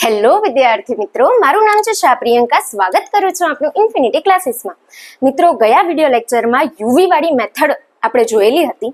Hello વિદ્યાર્થી મિત્રો, મારું નામ છે શાહ પ્રિયંકા. સ્વાગત કરું છું આપનું ઇન્ફિનિટી ક્લાસીસમાં. મિત્રો, ગયા વિડીયો લેક્ચરમાં યુવી વાળી મેથડ આપણે જોયેલી હતી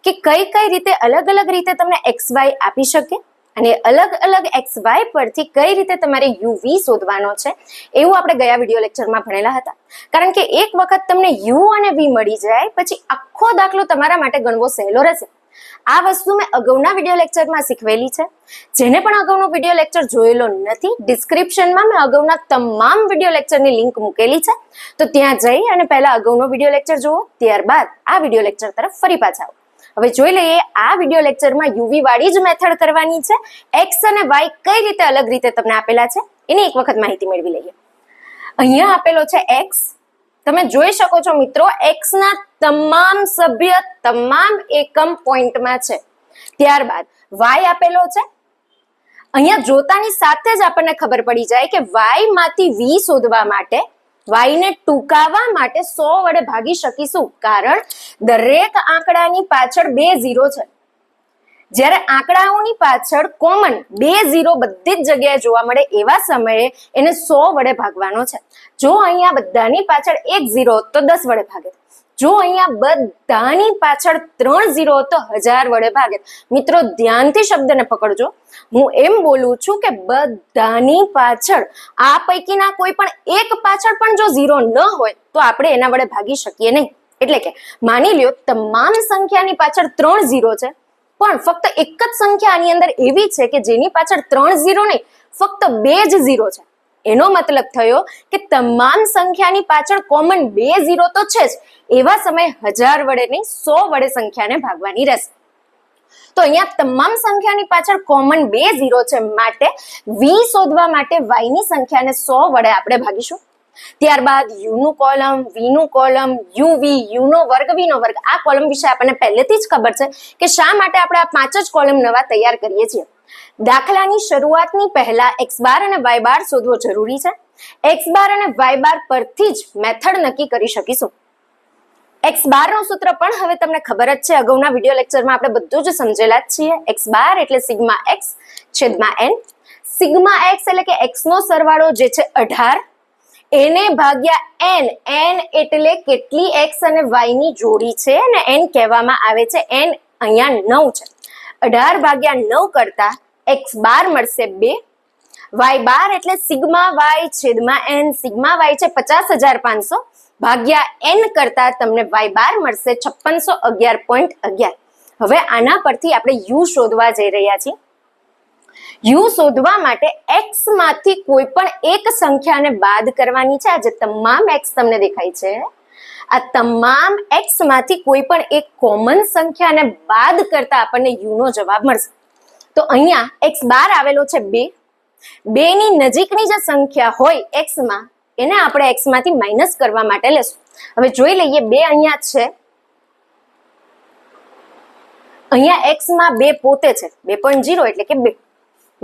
કે કઈ કઈ રીતે અલગ અલગ રીતે તમને XY આપી શકે અને અલગ અલગ XY પરથી કઈ રીતે તમારે યુવી શોધવાનો છે એવું આપણે ગયા વિડીયો લેક્ચરમાં ભણેલા હતા. કારણ કે એક વખત તમને યુ અને વી મળી જાય પછી આખો દાખલો તમારા માટે ગણવો સહેલો રહેશે. આ વસ્તુ મેં અગાઉના વિડીયો લેક્ચરમાં શીખવેલી છે. જેને પણ અગાઉનો વિડીયો લેક્ચર જોયેલો નથી, ડિસ્ક્રિપ્શનમાં મેં અગાઉના તમામ વિડીયો લેક્ચરની લિંક મૂકેલી છે, તો ત્યાં જઈ અને પહેલા અગાઉનો વિડીયો લેક્ચર જુઓ, ત્યારબાદ આ વિડીયો લેક્ચર તરફ ફરી પાછા આવો. હવે જોઈ લઈએ આ વિડીયો લેક્ચરમાં યુવી વાળી જ મેથડ કરવાની છે. એક્સ અને વાય કઈ રીતે અલગ રીતે તમને આપેલા છે એની એક વખત માહિતી મેળવી લઈએ. અહીંયા આપેલો છે એક્સ. તમે જોઈ શકો છો મિત્રો, એક્સ ના તમામ સભ્ય તમામ એકમ પોઈન્ટમાં છે. ત્યારબાદ વાય આપેલો છે. અહીંયા જોતાની સાથે જ આપણને ખબર પડી જાય કે વાય માંથી વી શોધવા માટે, વાય ને ટૂંકાવવા માટે 100 વડે ભાગી શકીશું, કારણ દરેક આંકડાની પાછળ 2 ઝીરો છે. જ્યારે આંકડાઓની પાછળ કોમન 2 ઝીરો બધી જ જગ્યાએ જોવા મળે એવા સમયે એને 100 વડે ભાગવાનો છે. જો અહીંયા બધાની પાછળ 1 ઝીરો તો 10 વડે ભાગે. જો અહીંયા બધાની પાછળ 3 ઝીરો તો 1000 વડે ભાગે. મિત્રો, ધ્યાનથી શબ્દને પકડજો. હું એમ બોલું છું કે બધાની પાછળ, આ પૈકીના કોઈ પણ એક પાછળ પણ જો ઝીરો ન હોય તો આપણે એના વડે ભાગી શકીએ નહીં. એટલે કે માની લ્યો તમામ સંખ્યાની પાછળ 3 ઝીરો છે, પણ ફક્ત એક જ સંખ્યા આની અંદર એવી છે કે જેની પાછળ 3 ઝીરો નહીં, ફક્ત 2 જ ઝીરો છે. એનો મતલબ થયો કે તમામ સંખ્યાની પાછળ કોમન 2 ઝીરો તો છે જ. એવા સમયે 1000 વડે નહીં, 100 વડે સંખ્યાને ભાગવાની રહેશે. તો અહીંયા તમામ સંખ્યાની પાછળ કોમન 2 ઝીરો છે, માટે વી શોધવા માટે વાય ની સંખ્યાને 100 વડે આપણે ભાગીશું. ત્યારબાદ યુ નું કોલમ, વી નું કોલમ, યુવી, યુ નો વર્ગ, વી નો વર્ગ. આ કોલમ વિશે આપણને પહેલેથી જ ખબર છે કે શા માટે આપણે આ 5 જ કોલમ નવા તૈયાર કરીએ છીએ. દાખલાની શરૂઆતની પહેલા x બાર અને y બાર શોધવો જરૂરી છે. x બાર અને y બાર પરથી જ મેથડ નક્કી કરી શકીશું. x બાર નું સૂત્ર પણ હવે તમને ખબર જ છે, અગાઉના વિડીયો લેક્ચરમાં આપણે બધું જ સમજેલા જ છીએ. x બાર એટલે સિગ્મા x છેદમાં n. સિગ્મા x એટલે કે x નો સરવાળો જે છે 18, એને ભાગ્યા n. n એટલે કેટલી x અને y ની જોડી છે અને n કહેવામાં આવે છે n. અહીંયા 9 છે. 18 ભાગ્યા 9 કરતા x બાર મળશે 2. y બાર એટલે સિગ્મા y છેદમાં n. સિગ્મા y છે 50,500 ભાગ્યા n કરતા તમને y બાર મળશે 5611.11. હવે આના પરથી આપણે u શોધવા જઈ રહ્યા છીએ. યુ શોધવા માટે x માંથી કોઈ પણ એક સંખ્યાને બાદ કરવાની છે. આ જે તમામ x તમને દેખાય છે, આ તમામ x માંથી કોઈ પણ એક કોમન સંખ્યાને બાદ કરતા આપણને u નો જવાબ મળશે. તો અહીંયા x બાર આવેલો છે 2. 2 ની નજીકની જે સંખ્યા હોય x માં, એને આપણે x માંથી માઇનસ કરવા માટે લેશું. હવે જોઈ લઈએ, 2 અહીંયા છે. અહીંયા x માં 2 પોતે છે 2.0 એટલે કે 2.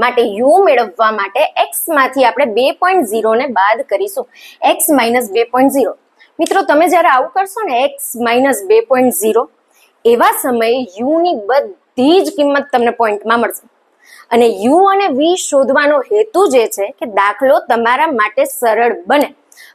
માટે u મેળવવા માટે x માંથી આપણે 2.0 ને બાદ કરીશું. x minus 2.0. મિત્રો, તમે જ્યારે આવું કરશો ને, x માઇનસ 2.0, એવા સમયે u ની બધી જ કિંમત તમને પોઈન્ટમાં મળશે. અને u અને v શોધવાનો હેતુ જે છે કે દાખલો તમારા માટે સરળ બને.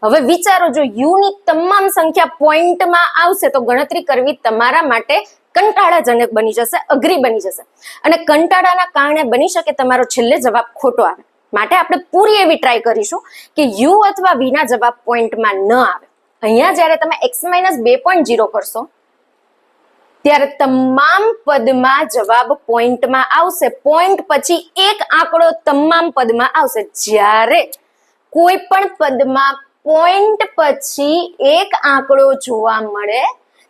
હવે વિચારો, જો u ની તમામ સંખ્યા પોઈન્ટમાં આવશે તો ગણતરી કરવી તમારા માટે કંટાળાજનક બની જશે, અઘરી બની જશે. અને કંટાળાના કારણે બની શકે તમારો છેલ્લે જવાબ ખોટો આવે. માટે આપણે પૂરી એવી ટ્રાય કરીશું કે u અથવા v ના જવાબ પોઈન્ટમાં ન આવે. અહીંયા જ્યારે તમે x માઇનસ 2.0 કરશો ત્યારે તમામ પદમાં જવાબ પોઈન્ટમાં આવશે. પોઈન્ટ પછી એક આંકડો તમામ પદમાં આવશે. જ્યારે કોઈ પણ પદમાં પોઈન્ટ પછી એક આંકડો જોવા મળે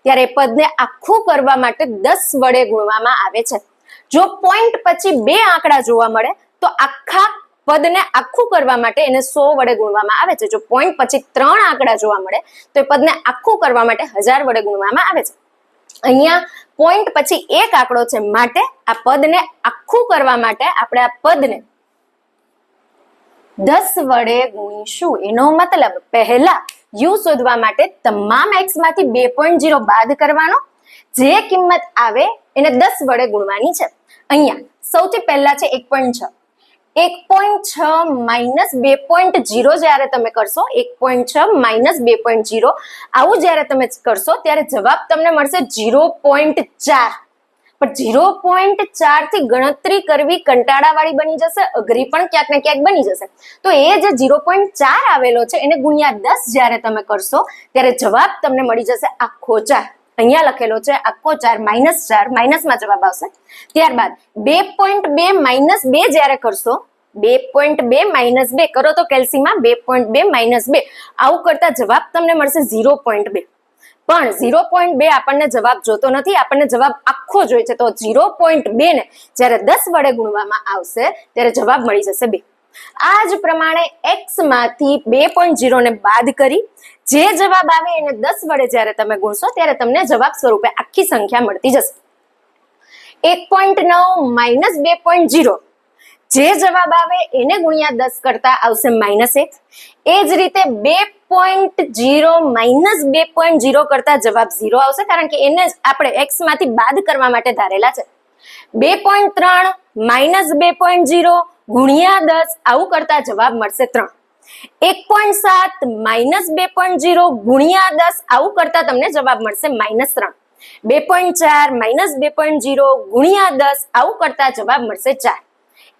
ત્યારે પદને આખું કરવા માટે 10 વડે ગુણવામાં આવે છે. જો પોઈન્ટ પછી 2 આંકડા જોવા મળે તો આખા પદને આખું કરવા માટે એને 100 વડે ગુણવામાં આવે છે. જો પોઈન્ટ પછી 3 આંકડા જોવા મળે તો એ પદને આખું કરવા માટે 1000 વડે ગુણવામાં આવે છે. અહીંયા પોઈન્ટ પછી એક આંકડો છે, માટે આ પદને આખું કરવા માટે આપણે આ પદને 10 વડે ગુણીશું. એનો મતલબ પહેલા u શોધવા માટે તમામ x માંથી 2.0 બાદ કરવાનો. જે કિંમત આવે એને 10 વડે ગુણવાની છે. અહીંયા સૌથી પહેલા છે 1.6. 1.6 માઇનસ 2.0 જ્યારે તમે કરશો, 1.6 માઇનસ 2.0 આવું જ્યારે તમે કરશો ત્યારે જવાબ તમને મળશે 0.4. પણ 0.4 થી ગણતરી કરવી કંટાળાવાળી બની જશે, અઘરી પણ ક્યાંક ને ક્યાંક બની જશે. તો એ જે 0.4 આવેલો છે એને ગુણ્યા 10 જ્યારે તમે કરશો ત્યારે જવાબ તમને મળી જશે આખો 4. અહીંયા લખેલો છે આખો 4 -4, માઇનસમાં જવાબ આવશે. ત્યારબાદ 2.2 માઇનસ 2 જ્યારે કરશો, 2.2 માઇનસ 2 કરો તો કેલ્સીમાં 2.2 માઇનસ 2 આવું કરતા જવાબ તમને મળશે 0.2. પણ 0.2 આપણને જવાબ જોતો નથી, આપણને જવાબ આખો જોઈએ છે. તો 0.2 ને જ્યારે 10 વડે ગુણવામાં આવશે ત્યારે જવાબ મળી જશે 2. આ જ પ્રમાણે x માંથી 2.0 ને બાદ કરી જે જવાબ આવે એને 10 વડે જ્યારે તમે ગુણશો ત્યારે તમને જવાબ સ્વરૂપે આખી સંખ્યા મળતી જશે. 1.9 માઇનસ 2.0 જે જવાબ આવે એને ગુણ્યા 10 કરતા આવશે -1. એ જ રીતે 2.0 માઇનસ 2.0 કરતા જવાબ 0 આવશે, કારણ કે એને આપણે x માંથી બાદ કરવા માટે ધારેલા છે. 2.3 માઇનસ 2.0 ગુણ્યા 10 આવું કરતા જવાબ મળશે 3. 1.7 માઇનસ 2.0 ગુણ્યા 10 આવું કરતા તમને જવાબ મળશે -3. 2.4 માઇનસ 2.0 ગુણ્યા 10 આવું કરતા જવાબ મળશે 4.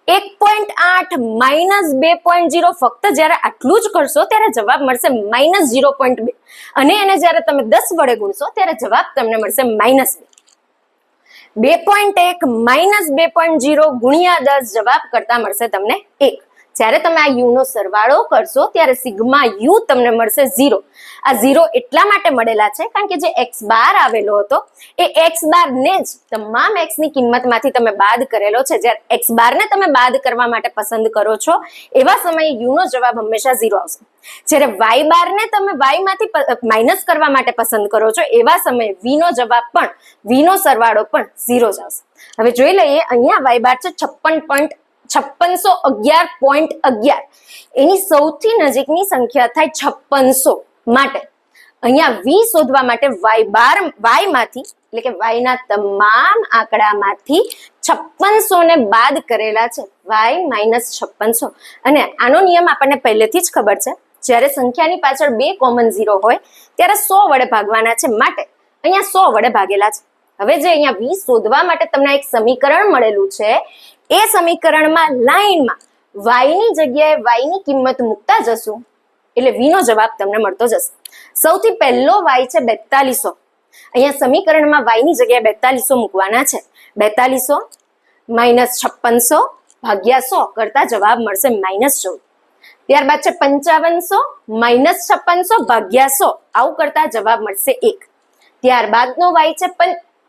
1.8 માઇનસ 2.0 ફક્ત જ્યારે આટલું જ કરશો ત્યારે જવાબ મળશે -0.2 અને એને જ્યારે તમે 10 વડે ગુણશો ત્યારે જવાબ તમને મળશે -2. 2.1 માઇનસ 2.0 ગુણ્યા 10 જવાબ કરતા મળશે તમને 1. જ્યારે તમે આ u નો સરવાળો કરશો ત્યારે સિગ્મા u તમને મળશે 0. આ 0 એટલા માટે મળેલા છે કારણ કે જે x બાર આવેલો હતો એ x બાર ને જ તમામ x ની કિંમતમાંથી તમે બાદ કરેલો છે. જ્યારે x બાર ને તમે બાદ કરવા માટે પસંદ કરો છો એવા સમયે u નો જવાબ હંમેશા 0 આવશે. જ્યારે y બાર ને તમે y માંથી માઇનસ કરવા માટે પસંદ કરો છો એવા સમયે v નો જવાબ પણ v નો સરવાળો પણ 0 જ આવશે. હવે જોઈ લઈએ, અહીંયા y બાર છે 5611.11. એની સૌથી નજીકની સંખ્યા થાય 5600. માટે અહીંયા v શોધવા માટે y માંથી એટલે કે y ના તમામ આંકડામાંથી 5600 ને બાદ કરેલા છે, y માઇનસ 5600. અને આનો નિયમ આપણને પહેલેથી જ ખબર છે, જ્યારે સંખ્યાની પાછળ 2 કોમન 0 હોય ત્યારે 100 વડે ભાગવાના છે, માટે અહીંયા 100 વડે ભાગેલા છે. હવે જે અહીંયા v શોધવા માટે તમને એક સમીકરણ મળેલું છે એ સમીકરણમાં લાઈનમાં y ની જગ્યાએ y ની કિંમત મૂકતા જશું એટલે v નો જવાબ તમને મળતો જશે. સૌથી પહેલો y છે 4200. અહીંયા સમીકરણમાં y ની જગ્યાએ 4200 મૂકવાના છે. 4200 માઇનસ 5600 ભાગ્યા 100 કરતા જવાબ મળશે -14. ત્યારબાદ છે 5500 માઇનસ 5600 ભાગ્યા 100 આવું કરતા જવાબ મળશે 1. ત્યારબાદનો y છે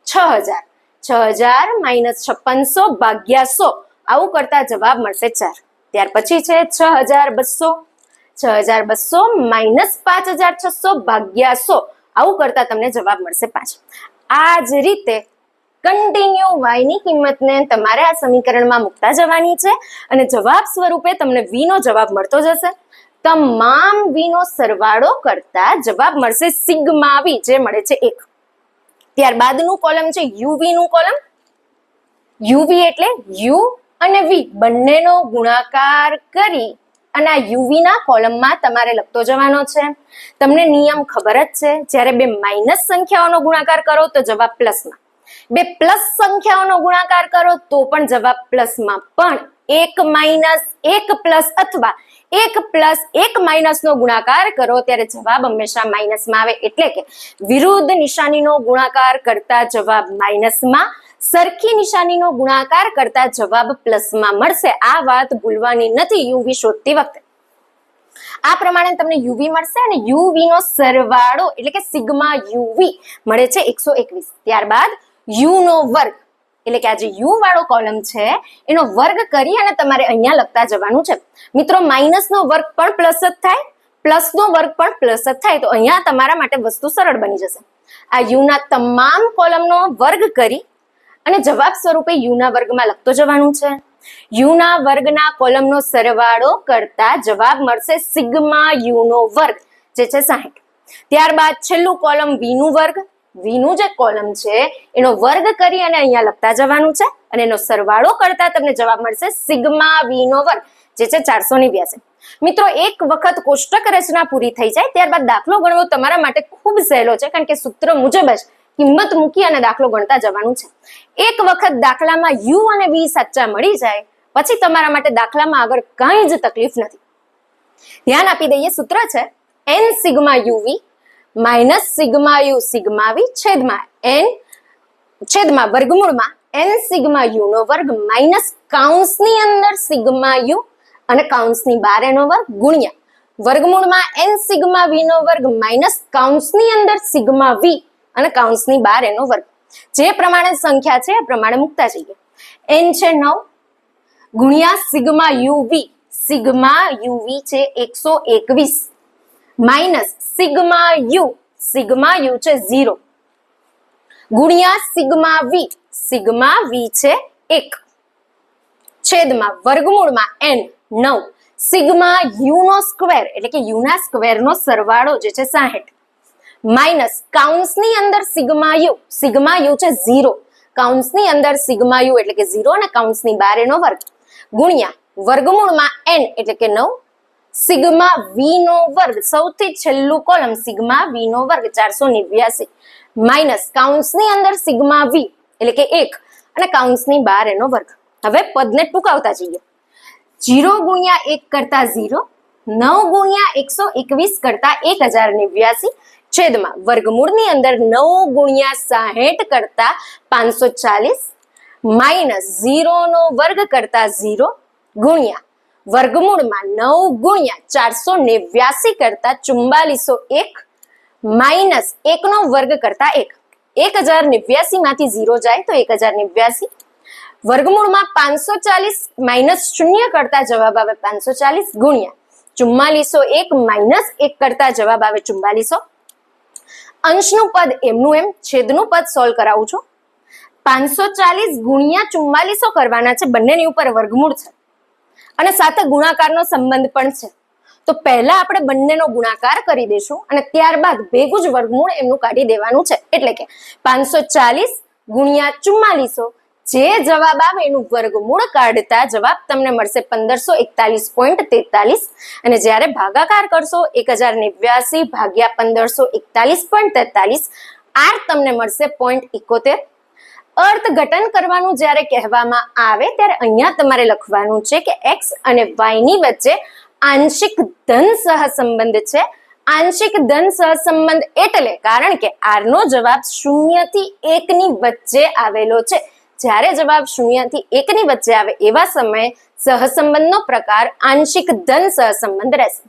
6000. 6000 માઇનસ 5600 ભાગ્યા 100 આવું કરતા જવાબ મળશે 4. ત્યાર પછી છે 6200. 6200 માઇનસ 5600 ભાગ્યા 100 આવું કરતા તમને જવાબ મળશે 5. આ જ રીતે કન્ટિન્યુ y ની કિંમતને તમારે આ સમીકરણમાં મૂકતા જવાની છે અને જવાબ સ્વરૂપે તમને v નો જવાબ મળતો જશે. તમામ v નો સરવાળો કરતા જવાબ મળશે સિગ્મા v, જે મળે છે 1. ત્યારબાદનું કોલમ છે uv નું કોલમ. uv એટલે u અને v બંનેનો ગુણાકાર કરી અને આ uv ના કોલમમાં તમારે લખતો જવાનો છે. તમને નિયમ ખબર જ છે, જ્યારે બે માઇનસ સંખ્યાઓનો ગુણાકાર કરો તો જવાબ પ્લસમાં, બે પ્લસ સંખ્યાઓનો ગુણાકાર કરો તો પણ જવાબ પ્લસમાં, પણ 1 માઇનસ 1 પ્લસ અથવા 1 પ્લસ 1 માઇનસ નો ગુણાકાર કરો ત્યારે જવાબ હંમેશા માઇનસમાં આવે. એટલે કે વિરુદ્ધ નિશાનીનો ગુણાકાર કરતા જવાબ માઇનસમાં, સરખી નિશાનીનો ગુણાકાર કરતા જવાબ પ્લસમાં મળશે. આ વાત ભૂલવાની નથી uv શોધતી વખતે. આ પ્રમાણે તમને uv મળશે અને uv નો સરવાળો એટલે કે સિગ્મા uv મળે છે 121. ત્યારબાદ u નો વર્ગ એટલે કે આ જે u વાળો કોલમ છે એનો વર્ગ કરી અને તમારે અહીંયા લખતા જવાનું છે. મિત્રો માઇનસ નો વર્ગ પણ પ્લસ જ થાય, પ્લસ નો વર્ગ પણ પ્લસ જ થાય, તો અહીંયા તમારા માટે વસ્તુ સરળ બની જશે. આ u ના તમામ કોલમનો વર્ગ કરી અને જવાબ સ્વરૂપે u ના વર્ગમાં લખતો જવાનું છે. u ના વર્ગના કોલમનો સરવાળો કરતા જવાબ મળશે સિગ્મા u નો વર્ગ, જે છે 60. ત્યારબાદ છેલ્લું કોલમ v નું વર્ગ, v નું જે કોલમ છે એનો વર્ગ કરી અને અહીંયા લખતા જવાનું છે અને એનો સરવાળો કરતા તમને જવાબ મળશે સિગ્મા વી નો વર્ગ, જે છે 489. મિત્રો એક વખત કોષ્ટક રચના પૂરી થઈ જાય ત્યારબાદ દાખલો ગણવો તમારા માટે ખૂબ સહેલો છે, કારણ કે સૂત્ર મુજબ જ કિંમત મૂકી અને દાખલો ગણતા જવાનું છે. એક વખત દાખલામાં યુ અને વી સાચા મળી જાય પછી તમારા માટે દાખલામાં આગળ કાંઈ જ તકલીફ નથી. ધ્યાન આપી દઈએ, સૂત્ર છે n sigma UV minus sigma U sigma V છેદમાં વર્ગમૂળમાં n સિગ્મા યુ નો વર્ગ માઇનસ કાઉન્સની અંદર સિગ્મા યુ અને કાઉન્સની બહાર એનો વર્ગ ગુણ્યા વર્ગમૂળમાં n સિગ્મા વી નો વર્ગ માઇનસ કાઉન્સની અંદર સિગ્મા વી અને કાઉન્સની બહાર એનો વર્ગ. જે પ્રમાણે સંખ્યા છે એ પ્રમાણે મૂકતા જઈએ. n છે 9 ગુણ્યા સિગ્મા યુવી છે 121 માઇનસ સિગ્મા યુ છે 0 ગુણ્યા સિગ્મા વી છે 1 છેદમાં વર્ગમૂળમાં n 9 sigma you know square એટલે કે યુ ના સ્ક્વેર નો સરવાળો જે છે 60 માઇનસ કાઉન્સની અંદર સિગ્મા યુ છે 0 કાઉન્સની અંદર સિગ્મા યુ એટલે કે 0 અને કાઉન્સની બહાર એનો વર્ગ ગુણ્યા વર્ગમૂળમાં n એટલે કે 9 સિગ્મા વી નો વર્ગ, સૌથી છેલ્લું કોલમ સિગ્મા વી નો વર્ગ 489 માઇનસ કાઉન્સની અંદર સિગ્મા વી એટલે કે 1 અને કાઉન્સની બહાર એનો વર્ગ. હવે પદને ટૂંકાવતા જઈએ. 0 ગુણ્યા 1 કરતા 0, 9 ગુણ્યા 121 કરતા 1089 છેદમાં વર્ગમૂળની અંદર 9 ગુણ્યા 60 કરતા 540 માઇનસ 0 નો વર્ગ કરતા 0 ગુણ્યા વર્ગમૂળમાં 9 ગુણ્યા 489 કરતા 4401 માઇનસ 1 નો વર્ગ કરતા 1. 1089 માંથી 0 જાય તો 1089 વર્ગમૂળમાં 540 માઇનસ 0 કરતા જવાબ આવે 540 ગુણ્યા 4401 માઇનસ 1 કરતા જવાબ આવે 4400. અંશનું પદ એમનું એમ, છેદનું પદ સોલ્વ કરાવું છું. 540 ગુણ્યા 4400 કરવાના છે, બંનેની ઉપર વર્ગમૂળ છે અને સાથે ગુણાકારનો સંબંધ પણ છે. તો પહેલા આપણે બંનેનો ગુણાકાર કરી દઈશું અને ત્યારબાદ ભેગું જ વર્ગમૂળ એમનું કાઢી દેવાનું છે. એટલે કે 540 ગુણ્યા 4400 જે જવાબ આવે એનું વર્ગમૂળ કાઢતા જવાબ તમને મળશે 1541.43 અને જ્યારે ભાગાકાર કરશો 1089 ભાગ્યા 1541.43 આર તમને મળશે 0.71. અર્થઘટન કરવાનું જ્યારે કહેવામાં આવે ત્યારે અહીંયા તમારે લખવાનું છે કે x અને y ની વચ્ચે આંશિક ધન સહસંબંધ છે. આંશિક ધન સહસંબંધ એટલે કારણ કે r નો જવાબ 0 થી 1 ની વચ્ચે આવેલો છે. જ્યારે જવાબ 0 થી 1 ની વચ્ચે આવે એવા સમયે સહસંબંધનો પ્રકાર આંશિક ધન સહસંબંધ રહેશે.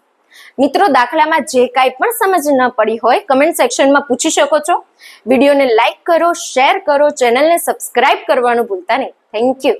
મિત્રો, દાખલામાં જે કાંઈ પણ સમજ ન પડી હોય કમેન્ટ સેક્શનમાં પૂછી શકો છો. વિડીયોને લાઈક કરો, શેર કરો, ચેનલને સબસ્ક્રાઇબ કરવાનું ભૂલતા નહીં. Thank you.